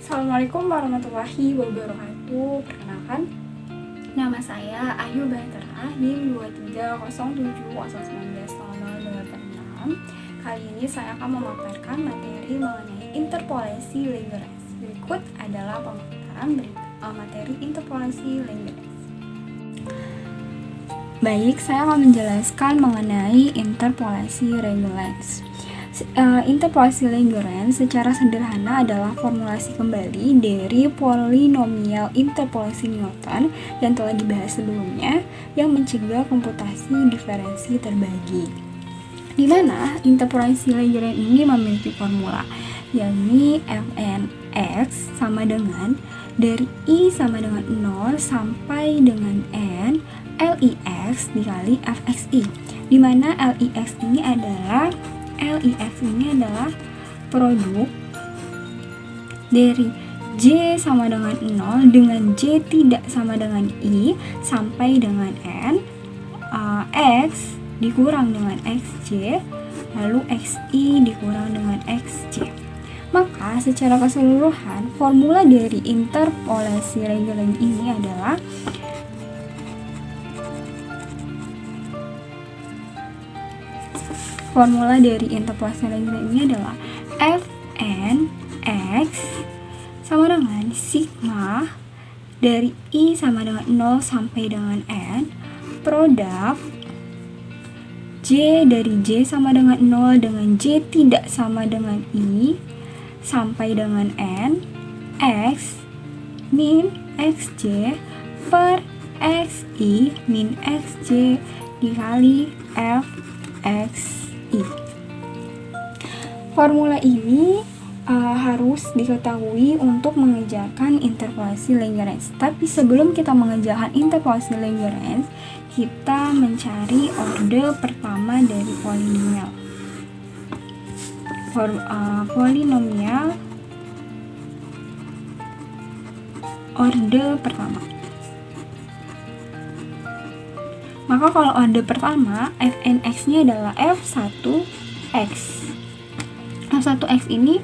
Assalamualaikum warahmatullahi wabarakatuh. Perkenalkan, nama saya Ayu Bahtera, NIM 2307090086. Kali ini saya akan memaparkan materi mengenai interpolasi Lagrange. Berikut adalah pemaparan materi interpolasi Lagrange. Baik, saya akan menjelaskan mengenai interpolasi Lagrange. Interpolasi Lagrange secara sederhana adalah formulasi kembali dari polinomial interpolasi Newton yang telah dibahas sebelumnya yang mencegah komputasi diferensi terbagi. Di mana interpolasi Lagrange ini memiliki formula, yakni fnx sama dengan dari i sama dengan 0 sampai dengan n Lix dikali fxi, di mana Lix ini adalah produk dari J sama dengan 0 dengan J tidak sama dengan I sampai dengan N, X dikurang dengan XJ, lalu XI dikurang dengan XJ. Maka secara keseluruhan formula dari interpolasi Lagrange ini adalah Fnx sama dengan sigma dari I sama dengan 0 sampai dengan N produk J dari J sama dengan 0 dengan J tidak sama dengan I sampai dengan N X min XJ per XI min XJ dikali Fx. Formula ini harus diketahui untuk mengejarkan interpolasi Lagrange. Tapi sebelum kita mengejarkan interpolasi Lagrange, kita mencari orde pertama dari polinomial. Polinomial orde pertama. Maka kalau orde pertama, fnx-nya adalah f1x. F1x ini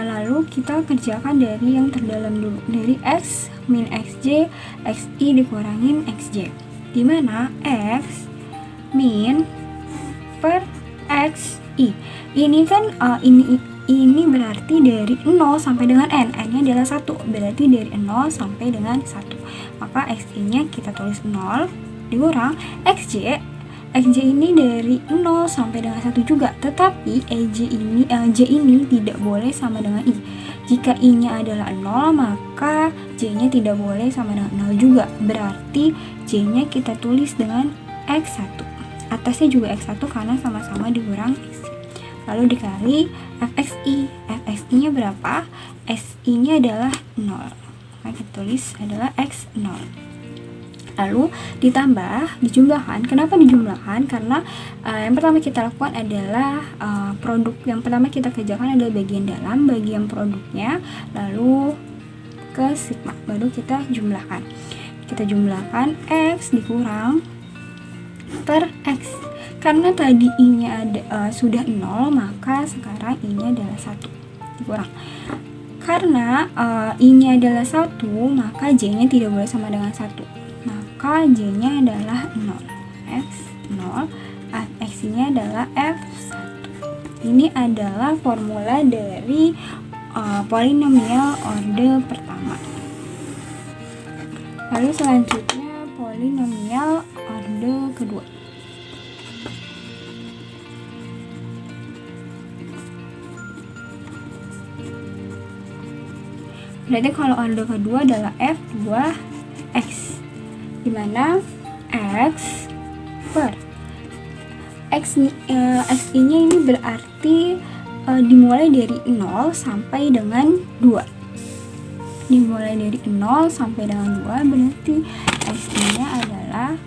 lalu kita kerjakan dari yang terdalam dulu, dari x min xj, xi dikurangin xj, dimana x min per xi ini kan ini berarti dari 0 sampai dengan n-nya adalah 1, berarti dari 0 sampai dengan 1. Maka xi-nya kita tulis 0 dikurang xj ini dari 0 sampai dengan 1 juga, tetapi J ini tidak boleh sama dengan I. Jika I-nya adalah 0, maka J-nya tidak boleh sama dengan 0 juga, berarti J-nya kita tulis dengan X1. Atasnya juga X1 karena sama-sama dikurang X. Lalu dikali Fxi. Fxi-nya berapa? Si-nya adalah 0. Maka kita tulis adalah X0. Lalu dijumlahkan. Kenapa dijumlahkan? Karena yang pertama kita lakukan adalah produk. Yang pertama kita kerjakan adalah bagian dalam, bagian produknya, lalu ke sigma, baru kita jumlahkan. Kita jumlahkan X dikurang per X. Karena tadi I-nya sudah 0, maka sekarang I-nya adalah 1 dikurang. Karena I-nya adalah 1, maka J-nya tidak boleh sama dengan 1. Maka J-nya adalah 0, X0, Fx-nya adalah F1. Ini adalah formula dari polinomial orde pertama. Lalu selanjutnya polinomial orde kedua. Berarti kalau orde kedua adalah F2x, dimana X per Xi-nya ini berarti dimulai dari 0 sampai dengan 2. Dimulai dari 0 sampai dengan 2 berarti Xi-nya adalah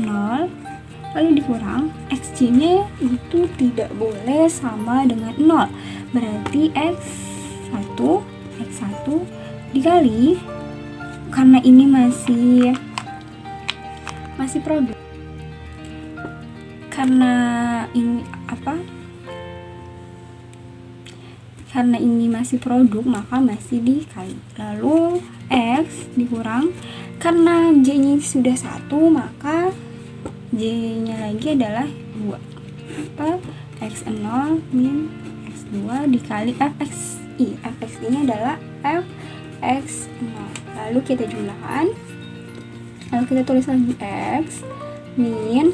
0, lalu dikurang Xj-nya itu tidak boleh sama dengan 0, berarti X1 dikali, karena ini masih produk, karena ini karena ini masih produk maka masih dikali. Lalu X dikurang, karena J-nya sudah 1 maka J-nya lagi adalah 2. Maka X0 min X2 dikali Fxi. Fxi nya adalah Fx0. Lalu kita jumlahkan. Lalu kita tulis lagi X min.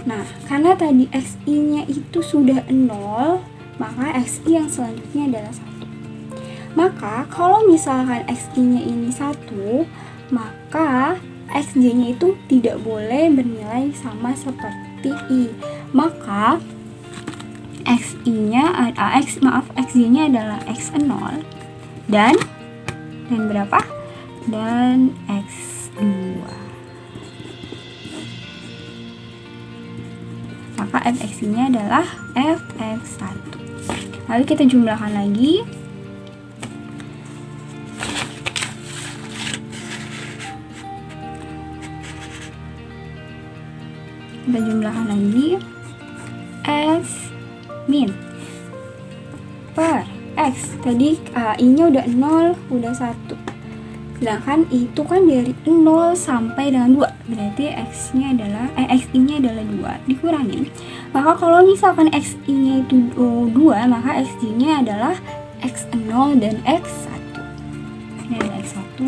Nah, karena tadi Xi nya itu sudah 0, maka Xi yang selanjutnya adalah 1. Maka kalau misalkan Xi nya ini 1, maka Xj nya itu tidak boleh bernilai sama seperti I. Maka Xi nya Xj nya adalah X0 dan berapa? Dan X2. Maka Fxi nya adalah Fx1. Lalu kita jumlahkan lagi. Kita jumlahkan lagi. X min per X. Tadi I nya udah 0, udah 1. Sedangkan itu kan dari 0 sampai dengan 2. Berarti Xi-nya adalah adalah 2 dikurangi. Maka kalau misalkan Xi-nya itu 2, maka Xj-nya adalah X0 dan X1. Ini adalah X1,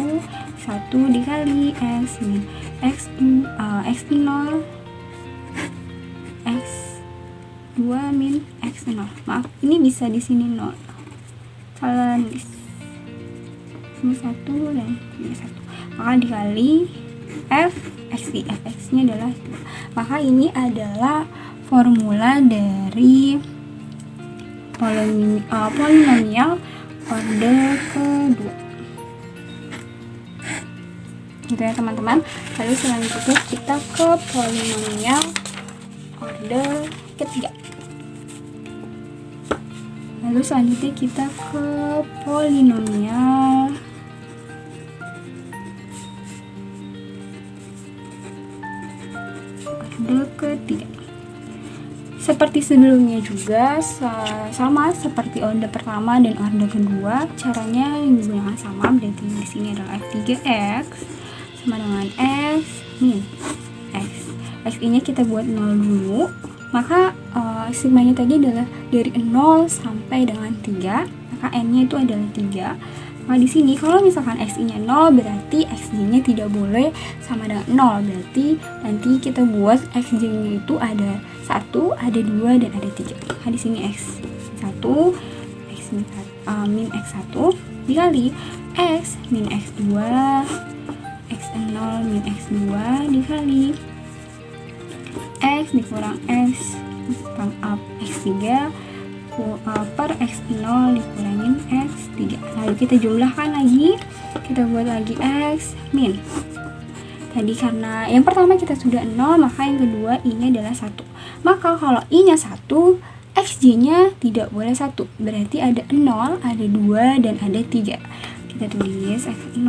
1 dikali X min X0, X2 min X0. Maaf, ini bisa di sini 0. Salah nulis. Sini 1 dan ini 1. Maka dikali Fxi. Fx-nya adalah 2. Maka ini adalah formula dari polinomial order kedua. Gitu ya teman-teman. Lalu selanjutnya kita ke polinomial order ketiga. Lalu selanjutnya kita ke polinomial order ketiga. Seperti sebelumnya juga, sama seperti order pertama dan order kedua, caranya yang digunakan sama. Berarti di sini adalah F3X sama dengan X min X. X-nya kita buat 0 dulu. Maka sigmanya tadi adalah dari 0 sampai dengan 3, maka n-nya itu adalah 3. Maka di sini kalau misalkan X-nya 0, berarti Xj-nya tidak boleh sama dengan 0. Berarti nanti kita buat Xj-nya itu ada 1, ada 2 dan ada 3. Maka di sini X1, X min X1 dikali X min X2, X0 min X2 dikali X dikurang X X3 per X0 dikurangin X3. Lalu kita jumlahkan lagi, kita buat lagi X min. Tadi karena yang pertama kita sudah 0, maka yang kedua I-nya adalah 1. Maka kalau I-nya 1, Xj-nya tidak boleh 1. Berarti ada 0, ada 2 dan ada 3. Kita tulis X0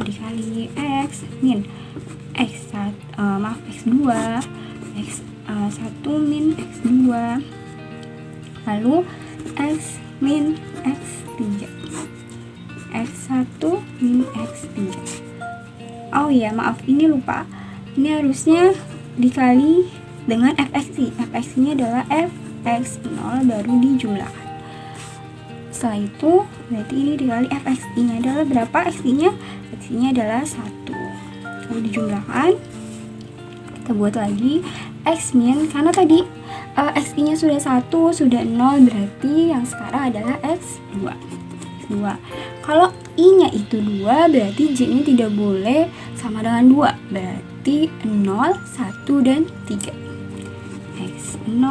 dikali X min X1 X2 X1 min X2, lalu X min X3, X1 min X3. Oh iya, maaf, ini lupa. Ini harusnya dikali dengan Fxi. Fxi-nya adalah Fx0 baru dijumlahkan. Setelah itu, berarti ini dikali Fxi-nya adalah berapa? Xi-nya adalah 1. Lalu dijumlahkan. Kita buat lagi X min, karena tadi Xi-nya sudah 1, sudah 0, berarti yang sekarang adalah X2. Kalau I-nya itu 2, berarti J-nya tidak boleh sama dengan 2. Berarti 0, 1, dan 3. X0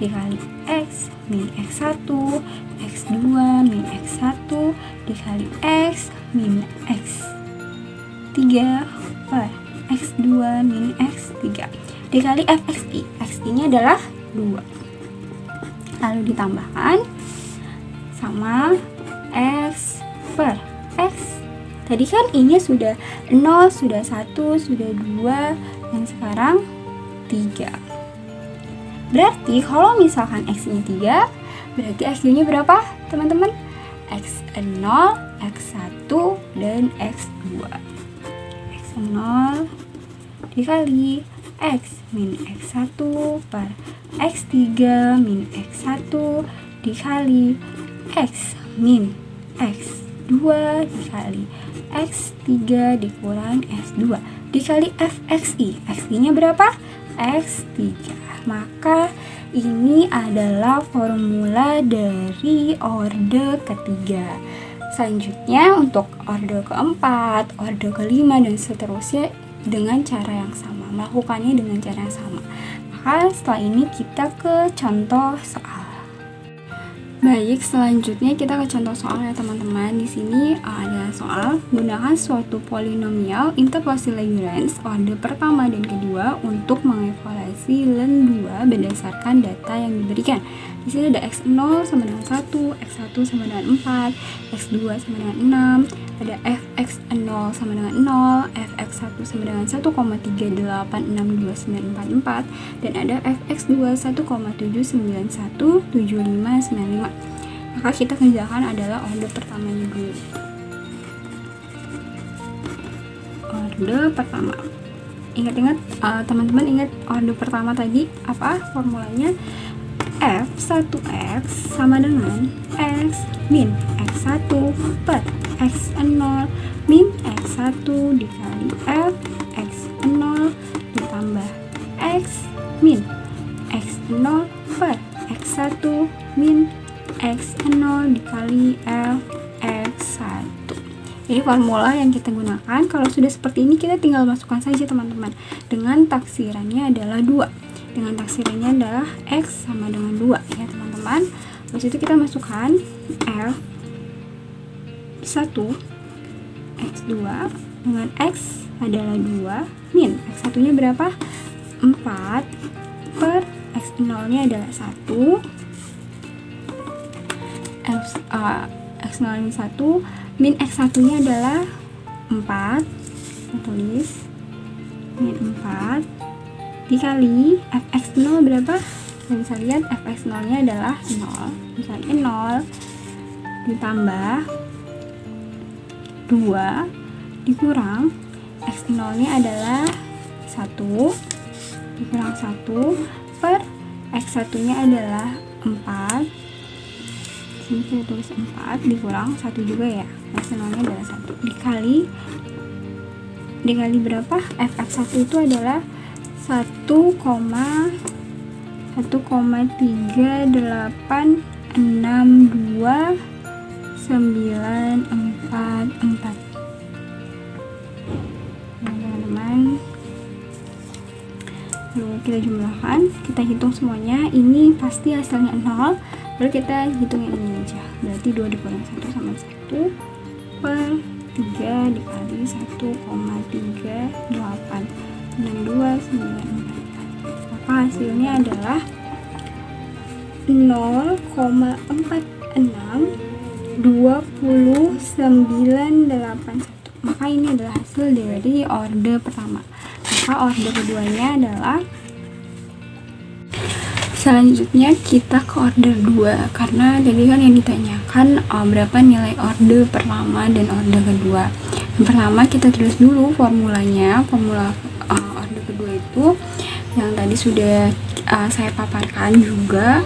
dikali X min X1, X2 min X1 dikali X min X3 per X2 min X3 dikali Fxi. Xi-nya adalah 2. Lalu ditambahkan sama X per X. Tadi kan I-nya sudah 0, sudah 1, sudah 2, dan sekarang 3. Berarti kalau misalkan X-nya 3, berarti X2-nya berapa teman-teman? X0, X1, dan X2. X0 dikali X min X1 per X3 min X1 dikali X min X2 dikali X3 dikurang S2 dikali Fxi. Xi-nya berapa? X3. Maka ini adalah formula dari orde ketiga. Selanjutnya untuk orde keempat, orde kelima, dan seterusnya dengan cara yang sama, melakukannya dengan cara yang sama. Maka setelah ini kita ke contoh soal. Baik, selanjutnya kita ke contoh soal ya teman-teman. Di sini ada soal gunakan suatu polinomial interpolasi Lagrange orde pertama dan kedua untuk mengevaluasi len 2 berdasarkan data yang diberikan. Di sini ada x0 sama dengan 1, x1 sama dengan 4, x2 sama dengan 6, ada fx0 sama dengan 0, fx1 sama dengan 1,386294, dan ada fx2 1,7917595. Maka kita kerjakan adalah orde pertamanya dulu. Orde pertama. Ingat-ingat teman-teman, ingat orde pertama tadi apa formulanya? F1x sama dengan x min x1 per x0 min x1 dikali fx0 ditambah x min x0 per x1 min x0 dikali fx1. Jadi formula yang kita gunakan kalau sudah seperti ini kita tinggal masukkan saja teman-teman. Dengan taksirannya adalah 2. Dengan taksirannya adalah X sama dengan 2 ya teman-teman. Terus itu kita masukkan F1 X2 dengan X adalah 2 min X1 nya berapa? 4 per X0 nya adalah 1, X0 nya 1 min X1 nya adalah 4, kita tulis min 4 dikali fx0 berapa? Kita bisa lihat fx0 nya adalah 0, dikali 0 ditambah 2 dikurang x0 nya adalah 1 dikurang 1 per x1 nya adalah 4. Sini kita tulis 4 dikurang 1 juga ya, x0 nya adalah 1 dikali berapa? fx1 itu adalah 1,386294. Teman-teman, lalu kita jumlahkan, kita hitung semuanya. Ini pasti hasilnya 0, lalu kita hitung yang ini aja. Berarti 2 dikurang 1 sama 1 per 3 dikali 1,386294. Maka hasilnya adalah 0,462981. Maka ini adalah hasil dari orde pertama. Maka orde keduanya adalah, selanjutnya kita ke order 2, karena tadi kan yang ditanyakan berapa nilai orde pertama dan orde kedua. Yang pertama kita tulis dulu formulanya. Formula orde kedua itu yang tadi sudah saya paparkan juga,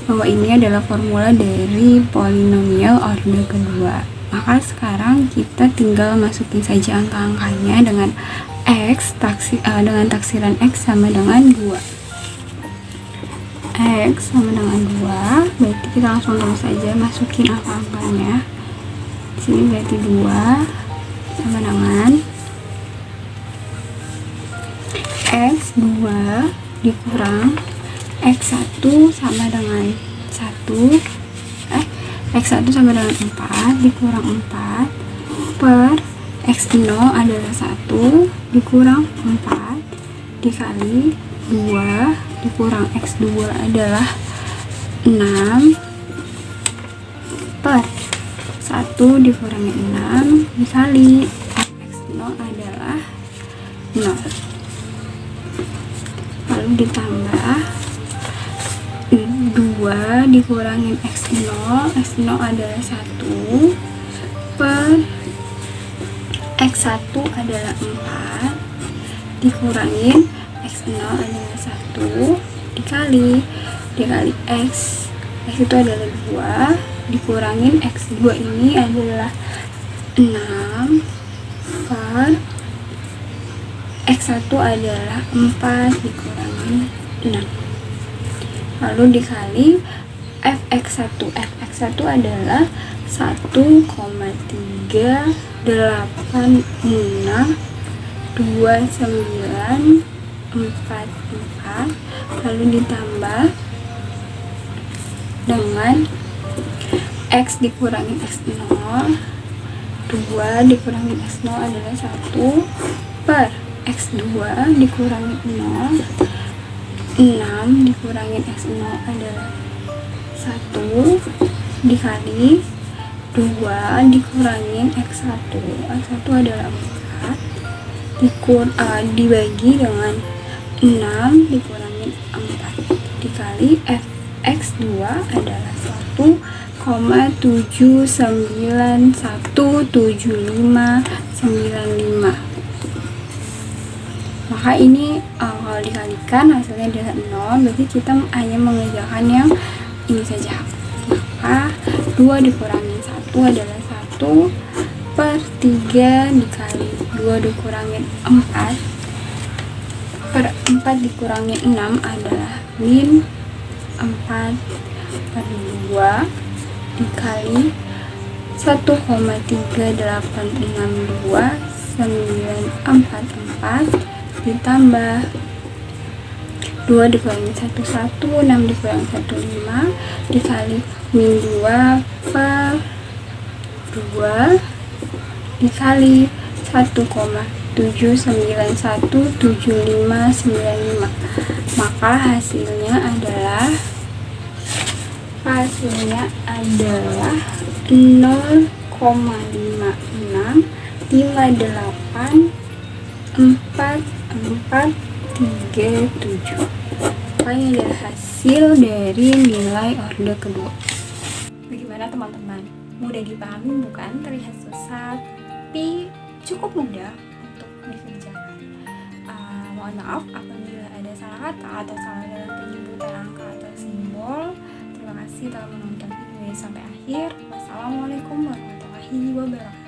bahwa ini adalah formula dari polinomial orde kedua. Maka sekarang kita tinggal masukin saja angka-angkanya dengan X dengan taksiran X sama dengan 2. X sama dengan 2, berarti kita langsung tulis saja, masukin angka-angkanya. Di sini berarti 2 sama dengan X2 dikurang X1 sama dengan 1, X1 sama dengan 4 dikurang 4 per X0 adalah 1 dikurang 4 dikali 2 dikurang X2 adalah 6 per 1 dikurangi 6 dikali X0 adalah 0, lalu ditambah 2 dikurangin X0 adalah 1 per X1 adalah 4 dikurangin X0 adalah 1 dikali X itu adalah 2 dikurangin X2 ini adalah 6 per X1 adalah 4 dikurangin 6 lalu dikali fx1 adalah 1,3862944 lalu ditambah dengan X dikurangin X0 2 dikurangin X0 adalah 1 per X2 dikurangin 0 6 dikurangin X0 adalah 1 dikali 2 dikurangin X1 adalah 4 dibagi dengan 6 dikurangin 4 dikali X2 adalah 1,79179595. Maka ini kalau dikalikan hasilnya adalah 0, berarti kita hanya mengerjakan yang ini saja. Maka 2 dikurangin 1 adalah 1 per 3 dikali 2 dikurangin 4 per 4 dikurangin 6 adalah min 4 per 2 dikali 1,3862944 ditambah 2 dikurangin 1 6 dikurangin 1 5 dikali min 2 per 2 dikali 1,7917595. Maka hasilnya adalah 0,56584437. Ini adalah hasil dari nilai orde kedua. Bagaimana teman-teman? Mudah dipahami bukan? Terlihat susah, tapi cukup mudah untuk dikerjakan. Mohon maaf apabila ada salah kata atau salah dalam penyebutan angka atau simbol. Terima kasih telah menonton video ini sampai akhir. Wassalamualaikum warahmatullahi wabarakatuh.